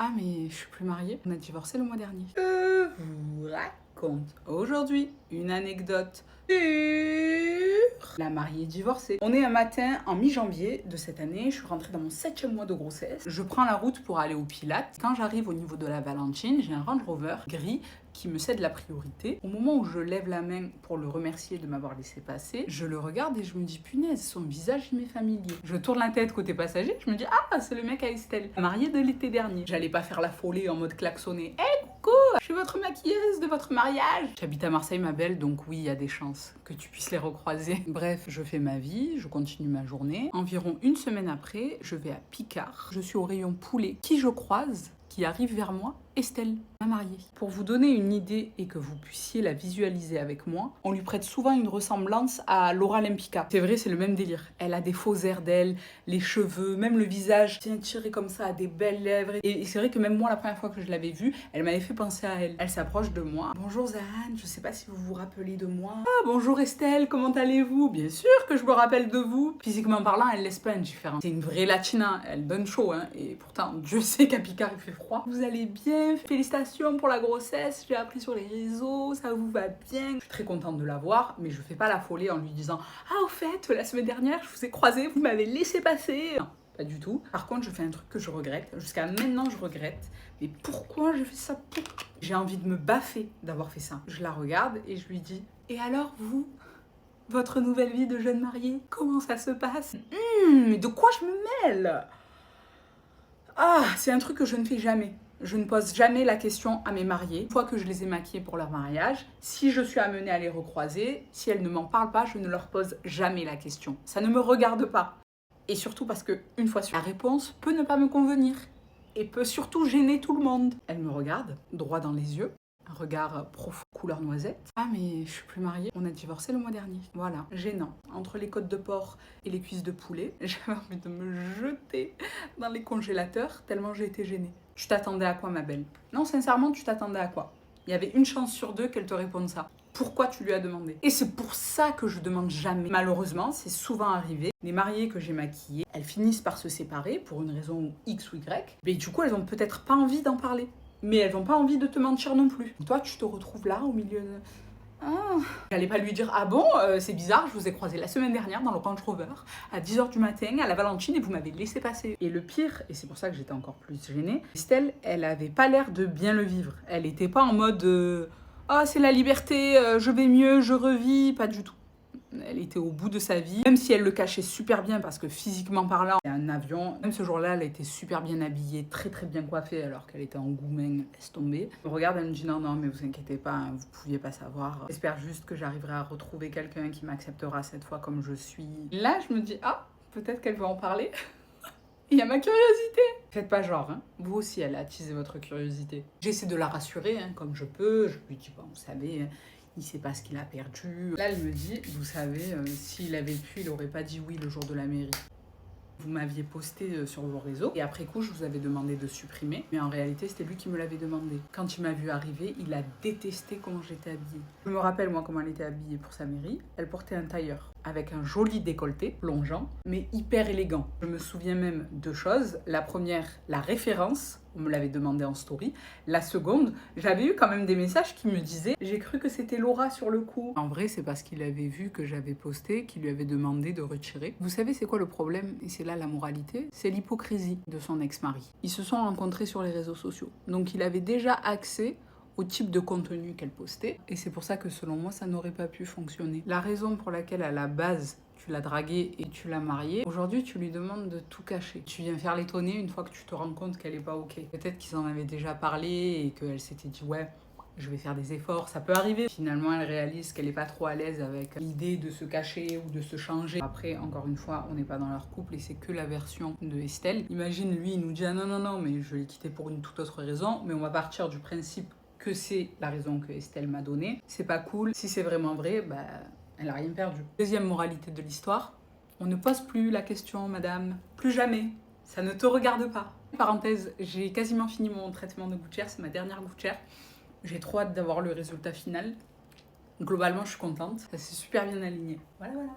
Ah mais je suis plus mariée, on a divorcé le mois dernier. Je vous raconte aujourd'hui une anecdote sur la mariée divorcée. On est un matin en mi-janvier de cette année, je suis rentrée dans mon 7e mois de grossesse. Je prends la route pour aller au Pilates. Quand j'arrive au niveau de la Valentine, j'ai un Range Rover gris qui me cède la priorité. Au moment où je lève la main pour le remercier de m'avoir laissé passer, je le regarde et je me dis punaise, son visage il m'est familier. Je tourne la tête côté passager, je me dis ah c'est le mec à Estelle, marié de l'été dernier. J'allais pas faire la folie en mode klaxonner. Hey, coucou, je suis votre maquilleuse de votre mariage. J'habite à Marseille ma belle, donc oui il y a des chances que tu puisses les recroiser. Bref, je fais ma vie, je continue ma journée. Environ une semaine après, je vais à Picard. Je suis au rayon poulet. Qui je croise qui arrive vers moi? Estelle, ma mariée. Pour vous donner une idée et que vous puissiez la visualiser avec moi, on lui prête souvent une ressemblance à Laura Lempicka. C'est vrai, c'est le même délire. Elle a des faux airs d'elle, les cheveux, même le visage tient tiré comme ça, à des belles lèvres. Et c'est vrai que même moi, la première fois que je l'avais vue, elle m'avait fait penser à elle. Elle s'approche de moi. Bonjour Zahane, je sais pas si vous vous rappelez de moi. Ah, bonjour Estelle, comment allez-vous? Bien sûr que je me rappelle de vous. Physiquement parlant, elle laisse pas indifférente. C'est une vraie latina, elle donne chaud, hein. Et pourtant, Dieu sait qu'à Picard, il fait froid. Vous allez bien? Félicitations pour la grossesse, j'ai appris sur les réseaux, ça vous va bien. Je suis très contente de la voir, mais je fais pas la folie en lui disant « Ah, au fait, la semaine dernière, je vous ai croisé, vous m'avez laissé passer !» Non, pas du tout. Par contre, je fais un truc que je regrette. Jusqu'à maintenant, je regrette. Mais pourquoi je fais ça? J'ai envie de me baffer d'avoir fait ça. Je la regarde et je lui dis « Et alors, vous ? Votre nouvelle vie de jeune mariée, comment ça se passe ? Mais de quoi je me mêle ? Ah, c'est un truc que je ne fais jamais. Je ne pose jamais la question à mes mariés. Une fois que je les ai maquillés pour leur mariage, si je suis amenée à les recroiser, si elles ne m'en parlent pas, je ne leur pose jamais la question. Ça ne me regarde pas. Et surtout parce que, une fois sur la réponse peut ne pas me convenir. Et peut surtout gêner tout le monde. Elle me regarde, droit dans les yeux. Un regard profond, couleur noisette. Ah mais je suis plus mariée, on a divorcé le mois dernier. Voilà, gênant. Entre les côtes de porc et les cuisses de poulet, j'avais envie de me jeter dans les congélateurs tellement j'ai été gênée. Tu t'attendais à quoi ma belle? Non, sincèrement, tu t'attendais à quoi? Il y avait une chance sur deux qu'elle te réponde ça. Pourquoi tu lui as demandé? Et c'est pour ça que je demande jamais. Malheureusement, c'est souvent arrivé. Les mariées que j'ai maquillées, elles finissent par se séparer pour une raison X ou Y. Mais du coup, elles ont peut-être pas envie d'en parler. Mais elles n'ont pas envie de te mentir non plus. Toi, tu te retrouves là, au milieu de... Ah. J'allais pas lui dire « Ah bon, c'est bizarre, je vous ai croisé la semaine dernière dans le Range Rover à 10h du matin à la Valentine et vous m'avez laissé passer. » Et le pire, et c'est pour ça que j'étais encore plus gênée, Estelle, elle avait pas l'air de bien le vivre. Elle était pas en mode « Ah, c'est la liberté, je vais mieux, je revis », pas du tout. Elle était au bout de sa vie, même si elle le cachait super bien parce que physiquement parlant, il y a un avion. Même ce jour-là, elle était super bien habillée, très très bien coiffée alors qu'elle était en goumen, laisse tomber. Elle me regarde, elle me dit non, non, mais vous inquiétez pas, hein, vous pouviez pas savoir. J'espère juste que j'arriverai à retrouver quelqu'un qui m'acceptera cette fois comme je suis. Là, je me dis, ah, peut-être qu'elle veut en parler. Il y a ma curiosité. Faites pas genre, hein. Vous aussi, elle a attisé votre curiosité. J'essaie de la rassurer, hein, comme je peux. Je lui dis, bon, vous savez, il sait pas ce qu'il a perdu. Là, elle me dit, vous savez, s'il avait pu, il aurait pas dit oui le jour de la mairie. Vous m'aviez posté sur vos réseaux et après coup, je vous avais demandé de supprimer. Mais en réalité, c'était lui qui me l'avait demandé. Quand il m'a vu arriver, il a détesté comment j'étais habillée. Je me rappelle, moi, comment elle était habillée pour sa mairie. Elle portait un tailleur avec un joli décolleté, plongeant, mais hyper élégant. Je me souviens même de deux choses. La première, la référence. On me l'avait demandé en story. La seconde, j'avais eu quand même des messages qui me disaient « J'ai cru que c'était Laura sur le coup ». En vrai, c'est parce qu'il avait vu que j'avais posté, qu'il lui avait demandé de retirer. Vous savez c'est quoi le problème? Et c'est là la moralité, c'est l'hypocrisie de son ex-mari. Ils se sont rencontrés sur les réseaux sociaux. Donc il avait déjà accès au type de contenu qu'elle postait. Et c'est pour ça que selon moi, ça n'aurait pas pu fonctionner. La raison pour laquelle à la base, tu l'as draguée et tu l'as mariée, aujourd'hui tu lui demandes de tout cacher. Tu viens faire l'étonner une fois que tu te rends compte qu'elle est pas ok. Peut-être qu'ils en avaient déjà parlé et qu'elle s'était dit ouais, je vais faire des efforts, ça peut arriver. Finalement, elle réalise qu'elle est pas trop à l'aise avec l'idée de se cacher ou de se changer. Après, encore une fois, on n'est pas dans leur couple et c'est que la version de Estelle. Imagine, lui, il nous dit ah non, non, non, mais je l'ai quitté pour une toute autre raison, mais on va partir du principe que c'est la raison que Estelle m'a donnée. C'est pas cool. Si c'est vraiment vrai, bah, elle a rien perdu. Deuxième moralité de l'histoire, on ne pose plus la question, madame. Plus jamais. Ça ne te regarde pas. Parenthèse, j'ai quasiment fini mon traitement de gouttière, c'est ma dernière gouttière. J'ai trop hâte d'avoir le résultat final. Globalement, je suis contente. Ça s'est super bien aligné. Voilà, voilà.